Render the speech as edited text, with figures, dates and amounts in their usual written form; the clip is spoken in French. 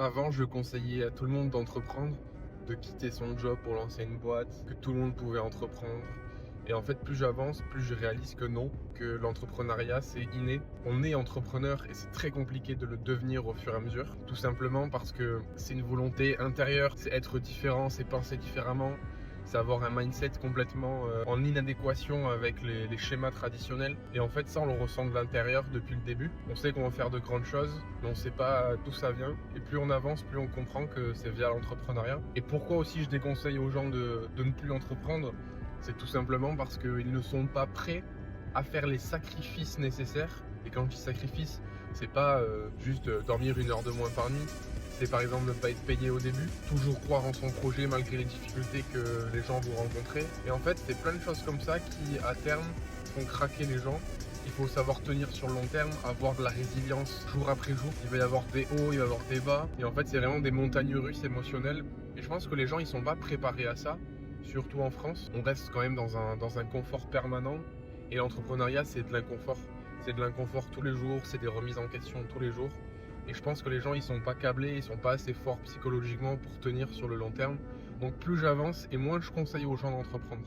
Avant, je conseillais à tout le monde d'entreprendre, de quitter son job pour lancer une boîte, que tout le monde pouvait entreprendre. Et en fait, plus j'avance, plus je réalise que non, que l'entrepreneuriat, c'est inné. On est entrepreneur et c'est très compliqué de le devenir au fur et à mesure. Tout simplement parce que c'est une volonté intérieure, c'est être différent, c'est penser différemment, c'est avoir un mindset complètement en inadéquation avec les schémas traditionnels. Et en fait, ça, on le ressent de l'intérieur depuis le début. On sait qu'on va faire de grandes choses, mais on ne sait pas d'où ça vient. Et plus on avance, plus on comprend que c'est via l'entrepreneuriat. Et pourquoi aussi je déconseille aux gens de ne plus entreprendre? C'est tout simplement parce qu'ils ne sont pas prêts à faire les sacrifices nécessaires. Et quand je dis sacrifice, c'est pas juste dormir 1 heure de moins par nuit. C'est par exemple ne pas être payé au début, toujours croire en son projet malgré les difficultés que les gens vont rencontrer. Et en fait, c'est plein de choses comme ça qui, à terme, font craquer les gens. Il faut savoir tenir sur le long terme, avoir de la résilience jour après jour. Il va y avoir des hauts, il va y avoir des bas. Et en fait, c'est vraiment des montagnes russes émotionnelles. Et je pense que les gens, ils sont pas préparés à ça, surtout en France. On reste quand même dans un confort permanent. Et l'entrepreneuriat, c'est de l'inconfort. C'est de l'inconfort tous les jours, c'est des remises en question tous les jours. Et je pense que les gens, ils sont pas câblés, ils sont pas assez forts psychologiquement pour tenir sur le long terme. Donc plus j'avance et moins je conseille aux gens d'entreprendre.